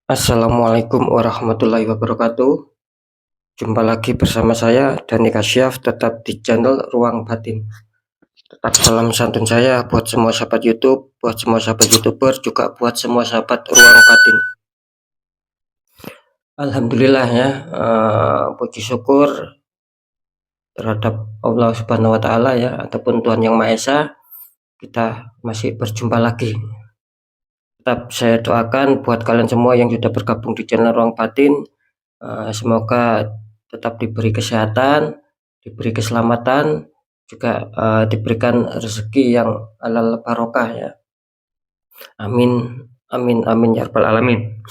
Assalamualaikum warahmatullahi wabarakatuh. Jumpa lagi bersama saya Dani Kasyaf, tetap di channel Ruang Batin. Tetap salam santun saya buat semua sahabat YouTube, buat semua sahabat YouTuber, juga buat semua sahabat Ruang Batin. Alhamdulillah ya, puji syukur terhadap Allah Subhanahu wa Ta'ala ya, ataupun Tuhan Yang Maha Esa, kita masih berjumpa lagi. Tetap saya doakan buat kalian semua yang sudah bergabung di channel Ruang Batin, semoga tetap diberi kesehatan, diberi keselamatan, juga diberikan rezeki yang halal barokah ya. Amin, amin, amin ya rabbal alamin.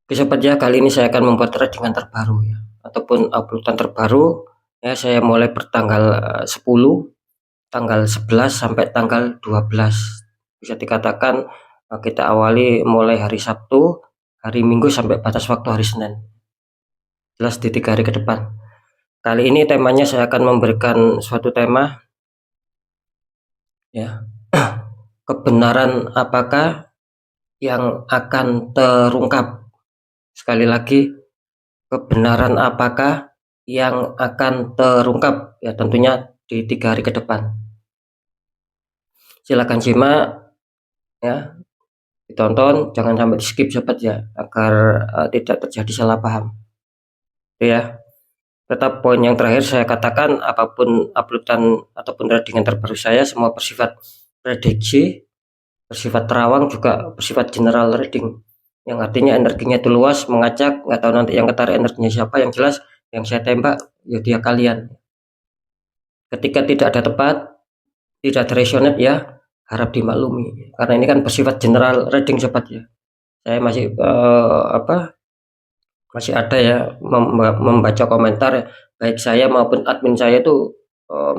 Oke sobat ya, kali ini saya akan membuat threadingan terbaru ya, ataupun uploadan terbaru ya. Saya mulai bertanggal 10, tanggal 11 sampai tanggal 12. Bisa dikatakan kita awali mulai hari Sabtu, hari Minggu sampai batas waktu hari Senin. Jelas di 3 hari ke depan. Kali ini temanya saya akan memberikan suatu tema ya. Kebenaran apakah yang akan terungkap? Sekali lagi, kebenaran apakah yang akan terungkap? Ya tentunya di 3 hari ke depan. Silakan simak ya, ditonton, jangan sampai di skip sobat ya, agar tidak terjadi salah paham. Itu ya. Tetap poin yang terakhir saya katakan, apapun uploadan ataupun tradingan terbaru saya semua bersifat prediksi, bersifat terawang, juga bersifat general reading, yang artinya energinya itu luas, mengacak, nggak tahu nanti yang ketarik energinya siapa. Yang jelas yang saya tembak ya dia kalian. Ketika tidak ada tepat, tidak ada resonate ya, harap dimaklumi, karena ini kan bersifat general reading sobat ya. Saya masih masih ada ya membaca komentar, baik saya maupun admin saya itu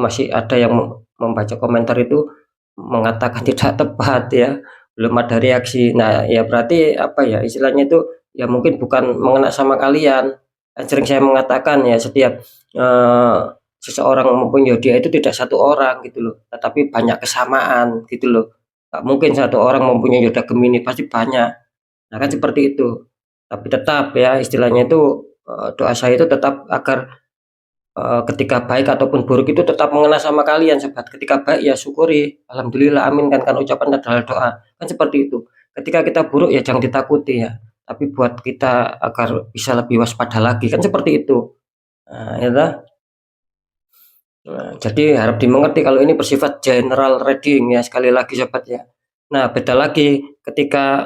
masih ada yang membaca komentar itu mengatakan tidak tepat ya, belum ada reaksi. Nah ya berarti apa ya istilahnya itu, ya mungkin bukan mengena sama kalian. Kan sering saya mengatakan ya, setiap seseorang mempunyai dia itu tidak satu orang gitu loh, tetapi banyak kesamaan gitu loh. Gak mungkin satu orang mempunyai Yoda Gemini, pasti banyak. Nah kan seperti itu. Tapi tetap ya istilahnya itu, doa saya itu tetap agar ketika baik ataupun buruk itu tetap mengena sama kalian sobat. Ketika baik ya syukuri, alhamdulillah, amin kan ucapan adalah doa. Kan seperti itu. Ketika kita buruk ya jangan ditakuti ya, tapi buat kita agar bisa lebih waspada lagi, kan seperti itu. Nah, ya dah. Nah, jadi harap dimengerti kalau ini bersifat general reading ya, sekali lagi sobat ya. Nah, beda lagi ketika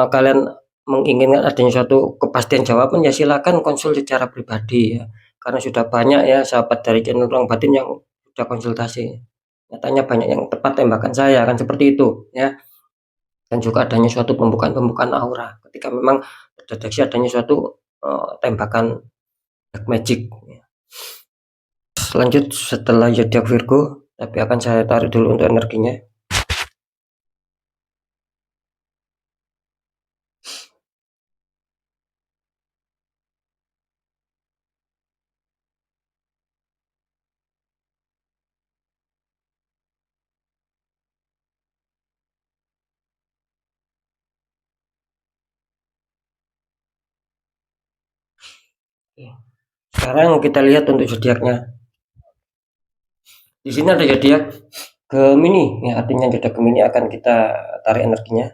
kalian menginginkan adanya suatu kepastian jawaban, ya silakan konsul secara pribadi ya. Karena sudah banyak ya sahabat dari channel Ruang Batin yang sudah konsultasi. Nyatanya banyak yang tepat tembakan saya, kan seperti itu ya. Dan juga adanya suatu pembukaan-pembukaan aura ketika memang terdeteksi adanya suatu tembakan black magic. Lanjut setelah zodiak Virgo, tapi akan saya tarik dulu untuk energinya. Sekarang kita lihat untuk zodiaknya. Di sini ada zodiak Gemini, ya artinya zodiak Gemini akan kita tarik energinya.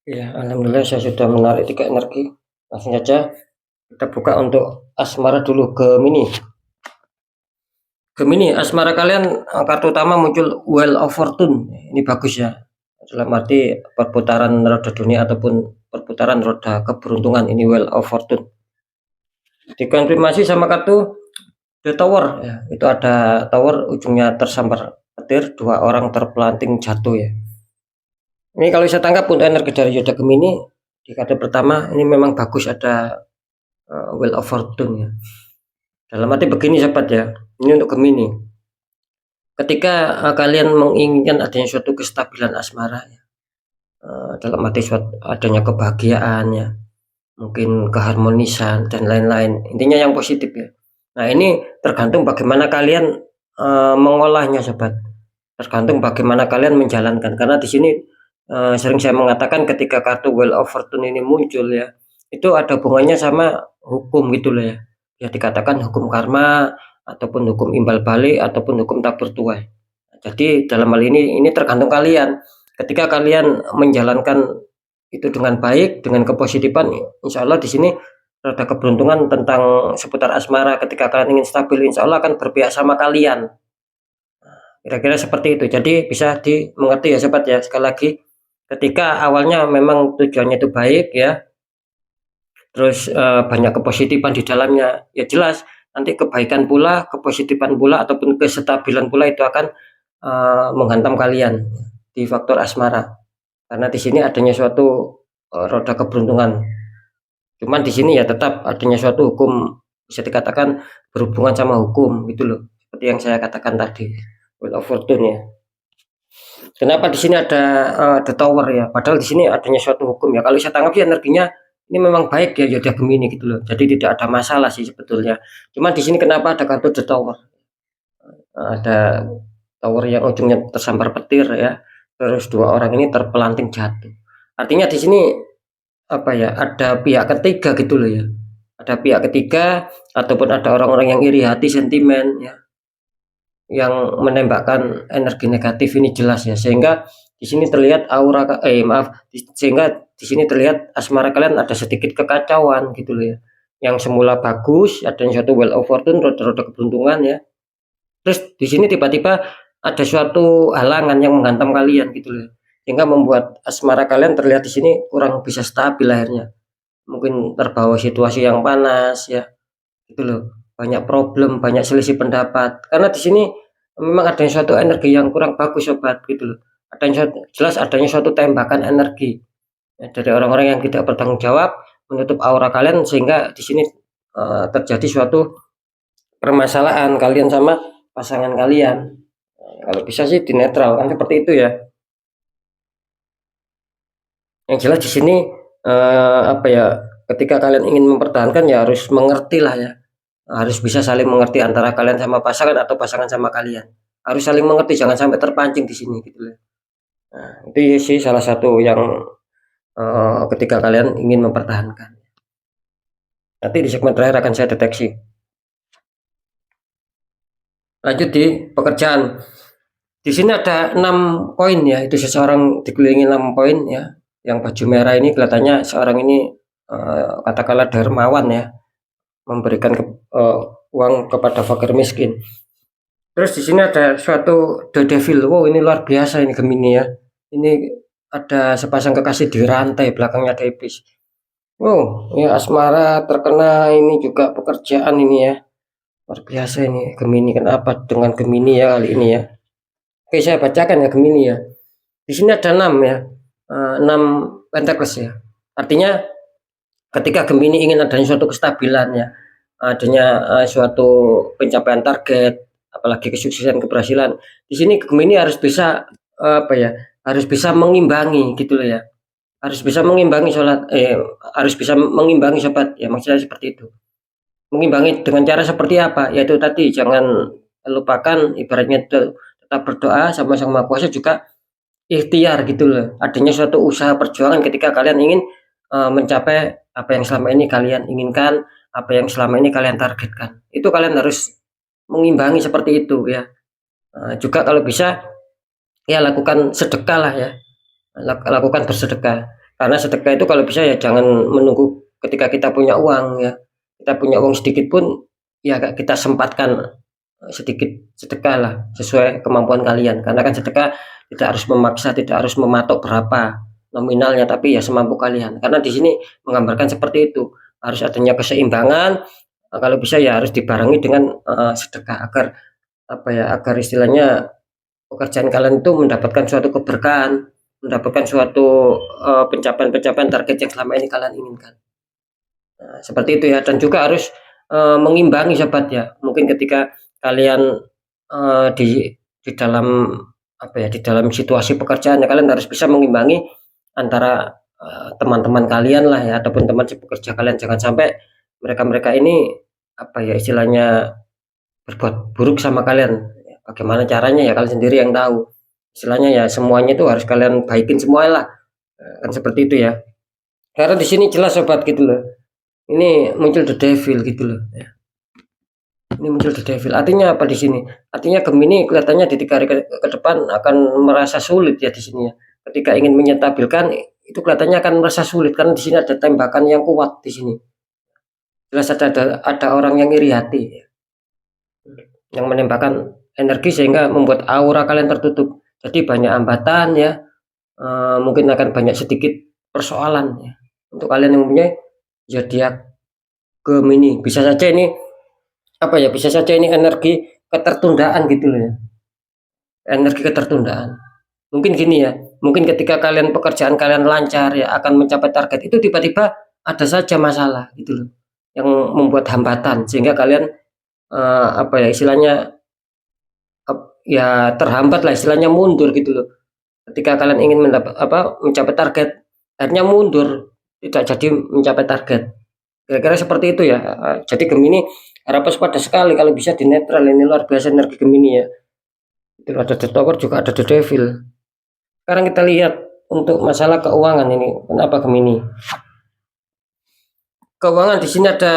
Ya, alhamdulillah saya sudah menarik 3 energi. Langsung saja kita buka untuk asmara dulu. Gemini, asmara kalian kartu utama muncul Wheel of Fortune. Ini bagus ya. Dalam arti perputaran roda dunia ataupun perputaran roda keberuntungan. Ini Wheel of Fortune. Dikonfirmasi sama kartu The Tower ya. Itu ada tower ujungnya tersambar petir, 2 orang terpelanting jatuh ya. Ini kalau saya tangkap untuk energi dari Yoda Gemini di kartu pertama ini memang bagus, ada Wheel of Fortune ya. Dalam arti begini sahabat ya, ini untuk Gemini. Ketika kalian menginginkan adanya suatu kestabilan asmara ya, dalam arti adanya kebahagiaan ya, mungkin keharmonisan dan lain-lain, intinya yang positif ya. Nah ini tergantung bagaimana kalian mengolahnya sahabat, tergantung bagaimana kalian menjalankan. Karena di sini sering saya mengatakan ketika kartu Wheel of Fortune ini muncul ya, itu ada hubungannya sama hukum gitu loh ya. Ya dikatakan hukum karma ataupun hukum imbal balik ataupun hukum tabur tuai. Jadi dalam hal ini tergantung kalian. Ketika kalian menjalankan itu dengan baik, dengan kepositifan, insya Allah di sini ada keberuntungan tentang seputar asmara. Ketika kalian ingin stabil, insya Allah akan berpihak sama kalian. Kira-kira seperti itu. Jadi bisa dimengerti ya sobat ya. Sekali lagi, ketika awalnya memang tujuannya itu baik ya, terus banyak kepositifan di dalamnya, ya jelas nanti kebaikan pula, kepositifan pula ataupun kestabilan pula itu akan menghantam kalian di faktor asmara. Karena di sini adanya suatu roda keberuntungan. Cuman di sini ya tetap adanya suatu hukum, bisa dikatakan berhubungan sama hukum gitu loh. Seperti yang saya katakan tadi, Wheel of Fortune ya. Kenapa di sini ada The Tower ya? Padahal di sini adanya suatu hukum ya. Kalau saya tangkap sih energinya ini memang baik ya Yoda Gemini gitu loh. Jadi tidak ada masalah sih sebetulnya. Cuma di sini kenapa ada kartu The Tower? Ada tower yang ujungnya tersambar petir ya. Terus 2 orang ini terpelanting jatuh. Artinya di sini apa ya? Ada pihak ketiga gitu loh ya. Ada pihak ketiga ataupun ada orang-orang yang iri hati, sentimen ya, yang menembakkan energi negatif ini jelas ya, sehingga di sini terlihat sehingga di sini terlihat asmara kalian ada sedikit kekacauan gitu loh ya. Yang semula bagus, ada yang satu Wheel of Fortune, roda-roda keberuntungan ya. Terus di sini tiba-tiba ada suatu halangan yang menghantam kalian gitu loh. Sehingga membuat asmara kalian terlihat di sini kurang bisa stabil akhirnya. Mungkin terbawa situasi yang panas ya. Gitu loh. Banyak problem, banyak selisih pendapat. Karena di sini memang adanya suatu energi yang kurang bagus sobat gitu loh. Jelas adanya suatu tembakan energi ya, dari orang-orang yang tidak bertanggung jawab menutup aura kalian, sehingga di sini terjadi suatu permasalahan kalian sama pasangan kalian. Kalau bisa sih dinetral kan seperti itu ya. Yang jelas di sini apa ya, ketika kalian ingin mempertahankan ya harus mengerti lah ya. Harus bisa saling mengerti antara kalian sama pasangan atau pasangan sama kalian. Harus saling mengerti, jangan sampai terpancing di sini gitu loh. Nah, itu sih salah satu yang ketika kalian ingin mempertahankan. Nanti di segmen terakhir akan saya deteksi. Lanjut di pekerjaan. Di sini ada 6 poin ya. Itu seseorang dikelilingi 6 poin ya. Yang baju merah ini kelihatannya seorang ini katakanlah dermawan ya, memberikan uang kepada fakir miskin. Terus di sini ada suatu The Devil. Wow, ini luar biasa ini Gemini ya. Ini ada sepasang kekasih di rantai, belakangnya ada iblis. Wow, ya asmara terkena, ini juga pekerjaan ini ya. Luar biasa ini Gemini. Kenapa dengan Gemini ya kali ini ya? Oke, saya bacakan ya Gemini ya. Di sini ada 6 ya. 6 Pentacles ya. Artinya ketika Gemini ingin adanya suatu kestabilan ya, adanya suatu pencapaian target, apalagi kesuksesan, keberhasilan, di sini Gemini harus bisa apa ya, harus bisa mengimbangi gitu loh ya, harus bisa mengimbangi harus bisa mengimbangi sobat ya, maksudnya seperti itu. Mengimbangi dengan cara seperti apa? Yaitu tadi jangan lupakan ibaratnya tetap berdoa, sama Sang Maha Kuasa juga ikhtiar gitu loh. Adanya suatu usaha perjuangan ketika kalian ingin mencapai apa yang selama ini kalian inginkan, apa yang selama ini kalian targetkan. Itu kalian harus mengimbangi seperti itu ya. Juga kalau bisa ya lakukan sedekah lah ya. Lakukan bersedekah. Karena sedekah itu kalau bisa ya jangan menunggu ketika kita punya uang ya. Kita punya uang sedikit pun ya kita sempatkan sedikit sedekah lah sesuai kemampuan kalian. Karena kan sedekah tidak harus memaksa, tidak harus mematok berapa nominalnya, tapi ya semampu kalian. Karena di sini menggambarkan seperti itu. Harus adanya keseimbangan. Kalau bisa ya harus dibarengi dengan sedekah agar apa ya, agar istilahnya pekerjaan kalian itu mendapatkan suatu keberkahan, mendapatkan suatu pencapaian-pencapaian target yang selama ini kalian inginkan. Nah, seperti itu ya, dan juga harus mengimbangi sobat ya. Mungkin ketika kalian di dalam apa ya, di dalam situasi pekerjaan ya, kalian harus bisa mengimbangi antara teman-teman kalian lah ya, ataupun teman sepekerja kalian. Jangan sampai mereka-mereka ini apa ya, istilahnya berbuat buruk sama kalian. Bagaimana caranya ya kalian sendiri yang tahu. Istilahnya ya semuanya itu harus kalian baikin semua lah. Kan seperti itu ya. Karena di sini jelas sobat gitu loh. Ini muncul the devil gitu loh ya. Ini muncul the devil. Artinya apa di sini? Artinya Gemini kelihatannya di 3 hari ke depan akan merasa sulit ya di sini ya. Ketika ingin menyetabilkan itu kelihatannya akan merasa sulit karena di sini ada tembakan yang kuat di sini. Jelas ada orang yang iri hati ya, yang menembakkan energi sehingga membuat aura kalian tertutup. Jadi banyak hambatan ya. Mungkin akan banyak sedikit persoalan ya untuk kalian yang mempunyai zodiak Gemini. Bisa saja ini apa ya, bisa saja ini energi ketertundaan gitu loh ya, energi ketertundaan. Mungkin gini ya, mungkin ketika kalian pekerjaan kalian lancar ya, akan mencapai target, itu tiba-tiba ada saja masalah gitu loh yang membuat hambatan sehingga kalian apa ya, istilahnya ya terhambat lah, istilahnya mundur gitu loh. Ketika kalian ingin mencapai target, akhirnya mundur, tidak jadi mencapai target. Kira-kira seperti itu ya. Jadi Gemini harapan pada sekali kalau bisa di netral. Ini luar biasa energi Gemini ya. Itu ada the Tower, juga ada the Devil. Sekarang kita lihat untuk masalah keuangan ini. Kenapa Gemini? Keuangan di sini ada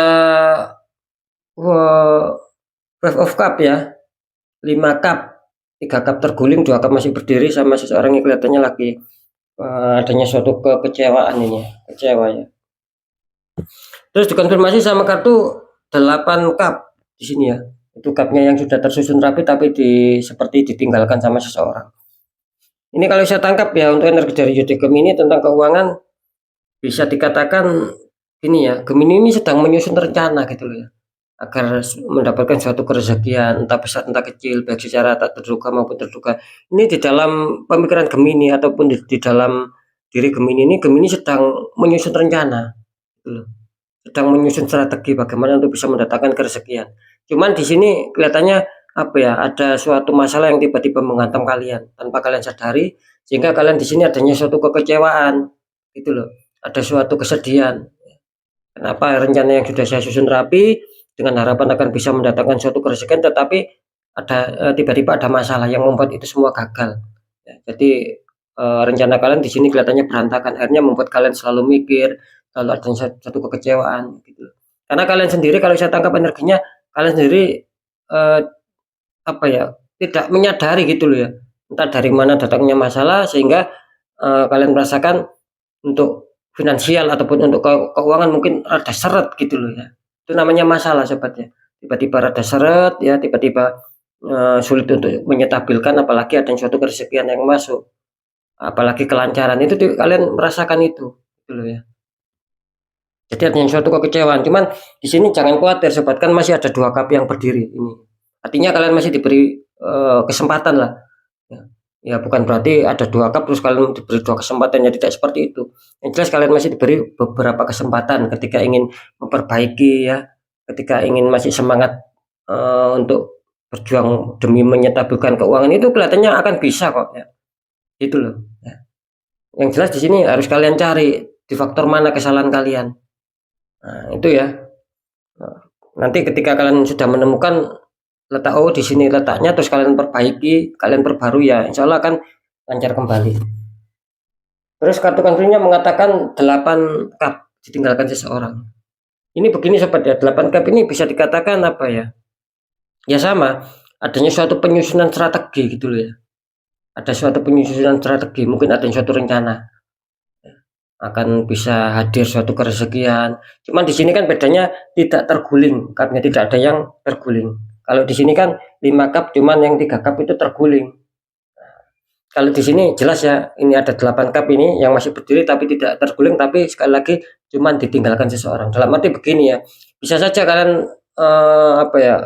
Five of Cup ya, 5 cup, 3 cup terguling, 2 cup masih berdiri, sama seseorang yang kelihatannya lagi adanya suatu kekecewaan ini ya, kecewa ya. Terus dikonfirmasi sama kartu 8 cup di sini ya. Itu cupnya yang sudah tersusun rapi tapi seperti ditinggalkan sama seseorang. Ini kalau saya tangkap ya, untuk energi dari zodiak Gemini tentang keuangan bisa dikatakan ini ya, Gemini ini sedang menyusun rencana gitu loh ya, agar mendapatkan suatu kerezekian, entah besar entah kecil, baik secara tak terduga maupun terduga. Ini di dalam pemikiran Gemini ataupun di dalam diri Gemini ini, Gemini sedang menyusun rencana gitu loh. Sedang menyusun strategi bagaimana untuk bisa mendatangkan kerezekian. Cuman di sini kelihatannya apa ya, ada suatu masalah yang tiba-tiba menghantam kalian tanpa kalian sadari, sehingga kalian di sini adanya suatu kekecewaan gitu loh. Ada suatu kesedihan. Kenapa rencana yang sudah saya susun rapi dengan harapan akan bisa mendatangkan suatu kerezekian, tetapi ada tiba-tiba ada masalah yang membuat itu semua gagal. Ya, jadi rencana kalian di sini kelihatannya berantakan, akhirnya membuat kalian selalu mikir, selalu ada satu kekecewaan gitu. Karena kalian sendiri kalau saya tangkap energinya, kalian sendiri apa ya, tidak menyadari gitu loh ya, entah dari mana datangnya masalah sehingga kalian merasakan untuk finansial ataupun untuk keuangan mungkin rada seret gitu loh ya. Itu namanya masalah sobat ya. Tiba-tiba rada seret ya, tiba-tiba sulit untuk menyetabilkan, apalagi ada suatu kerezekian yang masuk, apalagi kelancaran, itu kalian merasakan itu gitu loh ya. Jadi ada suatu kekecewaan. Cuman di sini jangan khawatir sobat, kan masih ada 2 cup yang berdiri ini. Artinya kalian masih diberi kesempatan lah. Ya bukan berarti ada 2 cup terus kalian diberi 2 kesempatan, ya tidak seperti itu. Yang jelas kalian masih diberi beberapa kesempatan ketika ingin memperbaiki ya, ketika ingin masih semangat untuk berjuang demi menyetabilkan keuangan, itu kelihatannya akan bisa kok ya. Itu loh ya. Yang jelas di sini harus kalian cari di faktor mana kesalahan kalian. Nah, itu ya. Nanti ketika kalian sudah menemukan letak, oh di sini letaknya, terus kalian perbaiki, kalian perbarui ya, insya Allah akan lancar kembali. Terus kartu kantornya mengatakan 8 cup ditinggalkan seseorang. Ini begini sobat ya, 8 cup ini bisa dikatakan apa ya, ya sama, adanya suatu penyusunan strategi gitu loh ya. Ada suatu penyusunan strategi, mungkin ada suatu rencana, akan bisa hadir suatu kerezekian. Cuman di sini kan bedanya tidak terguling, cupnya tidak ada yang terguling. Kalau di sini kan 5 cup, cuman yang 3 cup itu terguling. Kalau di sini jelas ya, ini ada 8 cup ini yang masih berdiri tapi tidak terguling, tapi sekali lagi cuman ditinggalkan seseorang. Dalam arti begini ya, bisa saja kalian apa ya,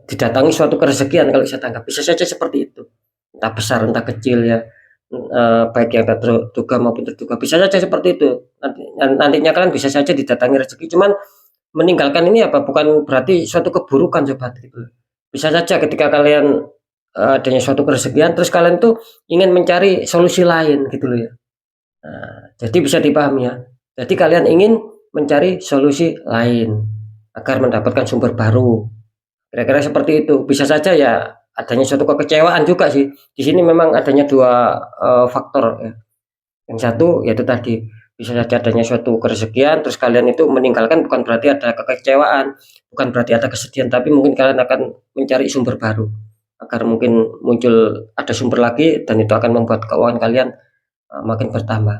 didatangi suatu kerezekian kalau saya tangkap, bisa saja seperti itu. Entah besar entah kecil ya, baik yang terduga maupun terduga, bisa saja seperti itu. Nantinya kalian bisa saja didatangi rezeki, cuman meninggalkan ini apa, bukan berarti suatu keburukan sobat gitu. Bisa saja ketika kalian adanya suatu kerezekian terus kalian tuh ingin mencari solusi lain gitu loh ya. Jadi bisa dipahami ya. Jadi kalian ingin mencari solusi lain agar mendapatkan sumber baru. Kira-kira seperti itu. Bisa saja ya adanya suatu kekecewaan juga sih. Di sini memang adanya dua faktor ya. Yang satu yaitu tadi, bisa saja adanya suatu kerezekian terus kalian itu meninggalkan, bukan berarti ada kekecewaan, bukan berarti ada kesedihan, tapi mungkin kalian akan mencari sumber baru agar mungkin muncul ada sumber lagi dan itu akan membuat keuangan kalian makin bertambah.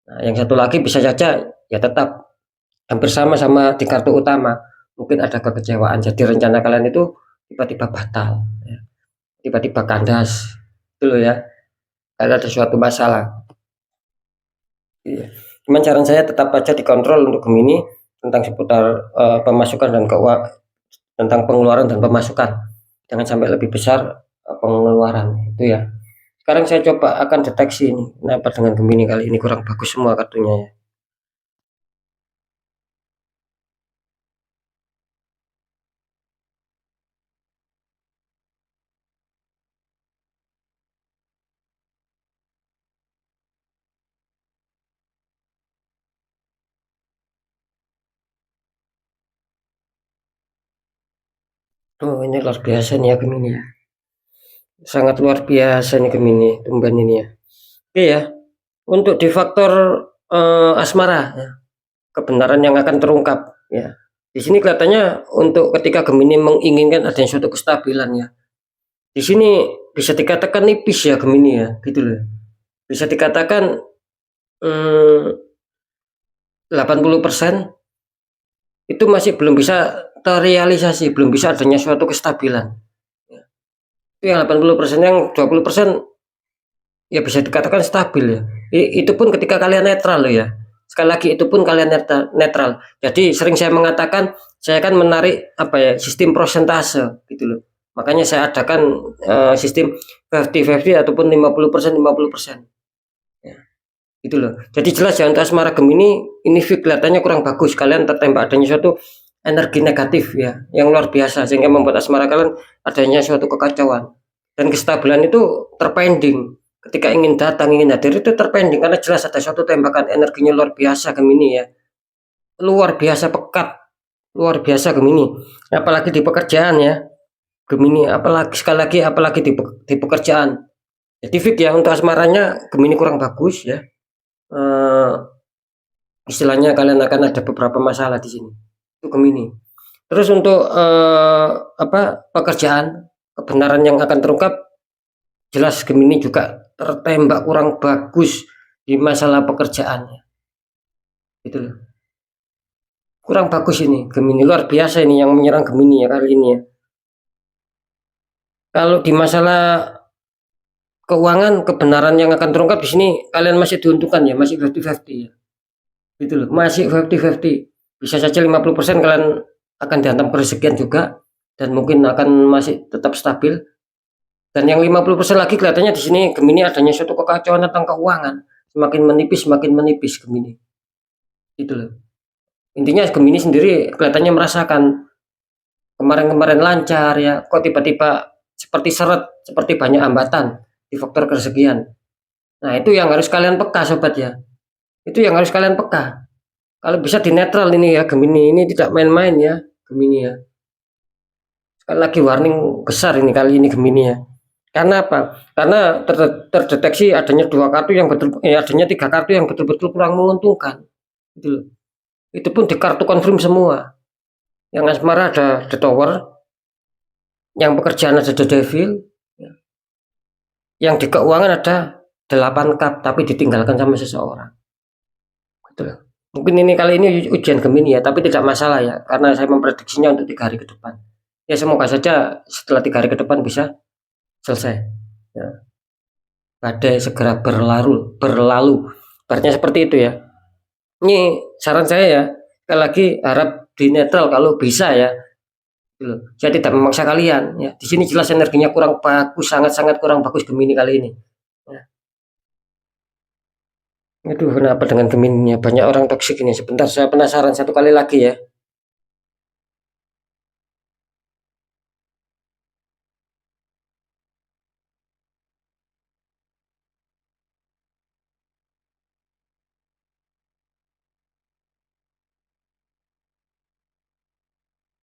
Nah, yang satu lagi bisa saja ya tetap hampir sama-sama di kartu utama, mungkin ada kekecewaan, jadi rencana kalian itu tiba-tiba batal ya, tiba-tiba kandas itu loh ya, ada suatu masalah. Iya. Cuman saran saya tetap aja dikontrol untuk Gemini tentang seputar pemasukan dan keuangan, tentang pengeluaran dan pemasukan. Jangan sampai lebih besar pengeluaran itu ya. Sekarang saya coba akan deteksi ini. Kenapa dengan Gemini kali ini kurang bagus semua kartunya ya. Oh, ini luar biasa nih ya Gemini ya. Sangat luar biasa nih Gemini, tumben ini ya. Oke ya. Untuk di faktor asmara ya, kebenaran yang akan terungkap ya. Di sini kelihatannya untuk ketika Gemini menginginkan adanya suatu kestabilan ya. Di sini bisa dikatakan nipis ya Gemini ya, gitu loh. Bisa dikatakan 80% itu masih belum bisa terrealisasi, belum bisa adanya suatu kestabilan. Ya. Itu yang 80%, yang 20% ya bisa dikatakan stabil ya. Itu pun ketika kalian netral loh ya. Sekali lagi itu pun kalian netral. Jadi sering saya mengatakan saya akan menarik apa ya, sistem prosentase gitu loh. Makanya saya adakan sistem 50-50 ataupun 50% 50%. Ya, gitu loh. Jadi jelas ya untuk asmara Gemini ini kelihatannya kurang bagus. Kalian tertembak adanya suatu energi negatif ya yang luar biasa sehingga membuat asmara kalian adanya suatu kekacauan. Dan kestabilan itu terpending. Ketika ingin datang, ingin hadir itu terpending karena jelas ada suatu tembakan energinya luar biasa Gemini ya. Luar biasa pekat, luar biasa Gemini. Apalagi di pekerjaan ya. Gemini apalagi sekali lagi apalagi di pekerjaan. Jadi fix ya untuk asmaranya Gemini kurang bagus ya. Istilahnya kalian akan ada beberapa masalah di sini. Itu Gemini. Terus untuk apa, pekerjaan, kebenaran yang akan terungkap, jelas Gemini juga tertembak kurang bagus di masalah pekerjaannya. Gitu loh. Kurang bagus ini Gemini, luar biasa ini yang menyerang Gemini ya kali ini ya. Kalau di masalah keuangan, kebenaran yang akan terungkap di sini kalian masih diuntungkan ya, masih 50-50 ya. Gitu loh, masih 50-50. Bisa saja 50% kalian akan dihantam kerezekian juga dan mungkin akan masih tetap stabil. Dan yang 50% lagi kelihatannya di sini Gemini adanya suatu kekacauan tentang keuangan. Semakin menipis Gemini. Gitu loh. Intinya Gemini sendiri kelihatannya merasakan kemarin-kemarin lancar ya, kok tiba-tiba seperti seret, seperti banyak hambatan di faktor kerezekian. Nah, itu yang harus kalian peka sobat ya. Itu yang harus kalian peka. Kalau bisa di netral ini ya Gemini, ini tidak main-main ya Gemini ya. Sekali lagi warning besar ini kali ini Gemini ya. Karena apa? Karena terdeteksi adanya dua kartu yang adanya 3 kartu yang betul-betul kurang menguntungkan. Gitu loh. Itu pun di kartu confirm semua. Yang asmara ada The Tower, yang pekerjaan ada The Devil, yang di keuangan ada 8 cup tapi ditinggalkan sama seseorang. Gitu loh. Mungkin ini kali ini ujian Gemini ya, tapi tidak masalah ya, karena saya memprediksinya untuk 3 hari ke depan. Ya semoga saja setelah 3 hari ke depan bisa selesai. Ya. Badai segera berlalu. Ibaratnya seperti itu ya. Ini saran saya ya, sekali lagi harap di netral kalau bisa ya. Gitu loh. Saya tidak memaksa kalian ya. Di sini jelas energinya kurang bagus, sangat-sangat kurang bagus Gemini kali ini. Ya. Aduh, kenapa dengan Gemininya banyak orang toksik ini. Sebentar, saya penasaran satu kali lagi ya.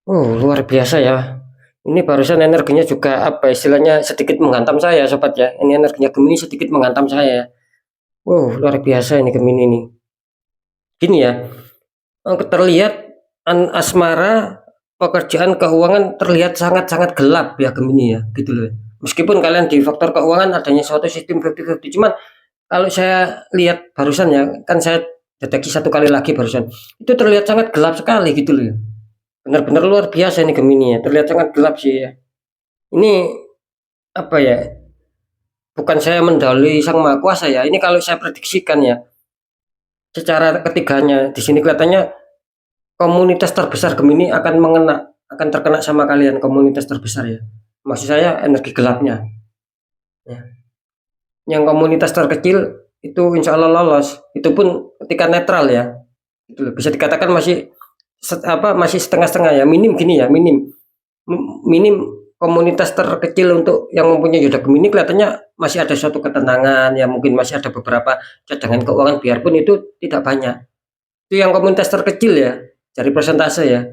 Oh, luar biasa ya. Ini barusan energinya juga apa istilahnya sedikit menghantam saya, sobat ya. Ini energinya Gemini sedikit menghantam saya ya. Wow, luar biasa ini Gemini ini. Gini ya, terlihat asmara, pekerjaan, keuangan terlihat sangat-sangat gelap ya Gemini ya, gitu loh. Meskipun kalian di faktor keuangan adanya suatu sistem 50-50, cuman kalau saya lihat barusan ya, kan saya deteksi satu kali lagi barusan, itu terlihat sangat gelap sekali gitu loh. Benar-benar luar biasa ini Gemini ya, terlihat sangat gelap sih ya. Ini apa ya? Bukan saya mendahului Sang Maha Kuasa ya. Ini kalau saya prediksikan ya, secara ketiganya di sini kelihatannya komunitas terbesar Gemini akan terkena sama kalian, komunitas terbesar ya. Maksud saya energi gelapnya. Ya. Yang komunitas terkecil itu insya Allah lolos. Itu pun ketika netral ya. Itu bisa dikatakan masih setengah-setengah ya, minim gini ya, minim komunitas terkecil untuk yang mempunyai zodiak Gemini kelihatannya masih ada suatu ketenangan ya, mungkin masih ada beberapa cadangan keuangan biarpun itu tidak banyak. Itu yang komunitas terkecil ya dari persentase ya.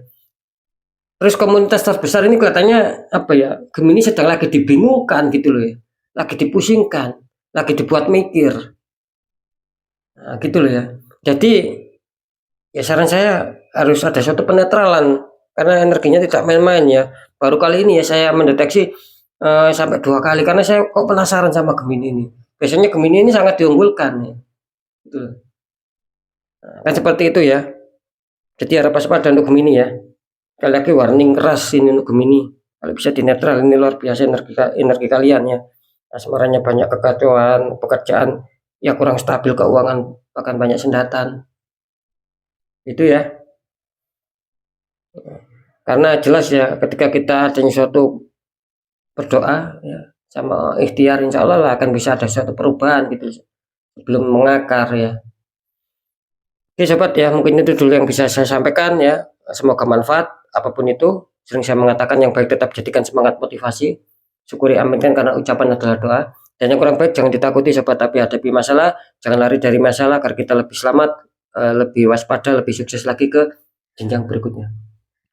Terus komunitas terbesar ini kelihatannya apa ya, Gemini sedang lagi dibingungkan gitu loh ya, lagi dipusingkan, lagi dibuat mikir, nah, gitu loh ya. Jadi ya saran saya harus ada suatu penetralan karena energinya tidak main-main ya. Baru kali ini ya saya mendeteksi sampai 2 kali karena saya kok penasaran sama Gemini ini. Biasanya Gemini ini sangat diunggulkan ya. Gitu. Nah, kan seperti itu ya. Jadi harap waspada untuk Gemini ya. Sekali lagi warning keras ini untuk Gemini. Kalau bisa dinetral ini luar biasa energi kalian ya. Asmaranya banyak kekacauan, pekerjaan ya kurang stabil, keuangan bahkan banyak sendatan. Itu ya. Karena jelas ya ketika kita adanya suatu berdoa ya sama ikhtiar insya Allah lah akan bisa ada suatu perubahan gitu sebelum mengakar ya. Oke sobat ya, mungkin itu dulu yang bisa saya sampaikan ya. Semoga manfaat apapun itu. Sering saya mengatakan yang baik tetap jadikan semangat motivasi. Syukuri aminkan karena ucapan adalah doa. Dan yang kurang baik jangan ditakuti sobat, tapi hadapi masalah. Jangan lari dari masalah agar kita lebih selamat, lebih waspada, lebih sukses lagi ke jenjang berikutnya.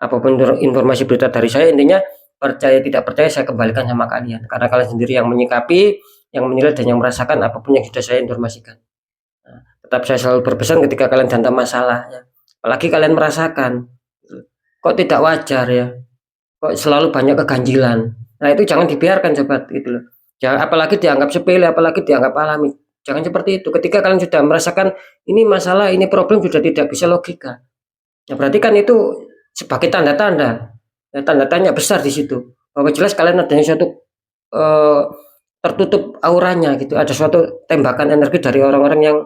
Apapun informasi berita dari saya, intinya percaya tidak percaya saya kembalikan sama kalian. Karena kalian sendiri yang menyikapi, yang menilai dan yang merasakan apapun yang sudah saya informasikan. Tetap saya selalu berpesan ketika kalian hantam masalah ya. Apalagi kalian merasakan kok tidak wajar ya, kok selalu banyak keganjilan. Nah itu jangan dibiarkan sobat gitu loh. Jangan, apalagi dianggap sepele, apalagi dianggap alami. Jangan seperti itu. Ketika kalian sudah merasakan ini masalah, ini problem sudah tidak bisa logika. Ya berarti kan itu sebagai tanda-tanda, ya, tanda tanya besar di situ. Bahwa jelas kalian adanya suatu eh, tertutup auranya gitu. Ada suatu tembakan energi dari orang-orang yang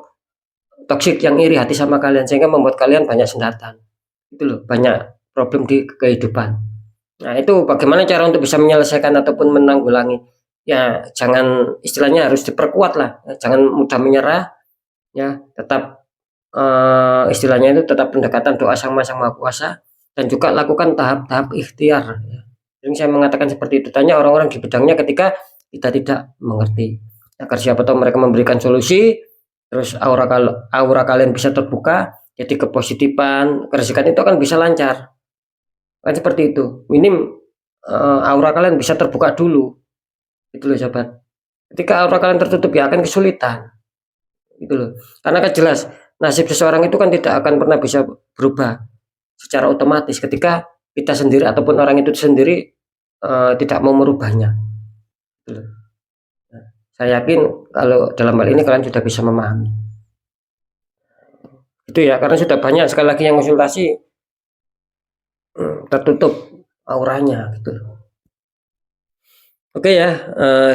toksik yang iri hati sama kalian sehingga membuat kalian banyak sendatan itu loh, banyak problem di kehidupan. Nah itu bagaimana cara untuk bisa menyelesaikan ataupun menanggulangi ya, jangan istilahnya harus diperkuat lah ya, jangan mudah menyerah ya, tetap istilahnya itu tetap pendekatan doa sama Sang Maha Kuasa dan juga lakukan tahap-tahap ikhtiar ya. Jadi saya mengatakan seperti itu, tanya orang-orang di bidangnya ketika kita tidak mengerti agar siapa tahu mereka memberikan solusi. Terus aura kalian bisa terbuka, jadi kepositifan, kerezekian itu akan bisa lancar. Kan seperti itu. Minim aura kalian bisa terbuka dulu. Itu loh sobat. Ketika aura kalian tertutup ya akan kesulitan. Gitu loh. Karena kan jelas nasib seseorang itu kan tidak akan pernah bisa berubah secara otomatis ketika kita sendiri ataupun orang itu sendiri tidak mau merubahnya. Gitu loh. Saya yakin kalau dalam hal ini kalian sudah bisa memahami. Itu ya, karena sudah banyak sekali lagi yang konsultasi tertutup auranya gitu. Oke ya,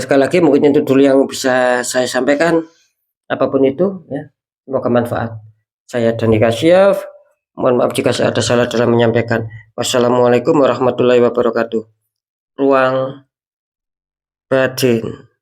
sekali lagi mungkin itu dulu yang bisa saya sampaikan. Apapun itu ya, semoga manfaat. Saya Dani Kasyaf. Mohon maaf jika saya ada salah dalam menyampaikan. Wassalamualaikum warahmatullahi wabarakatuh. Ruang batin.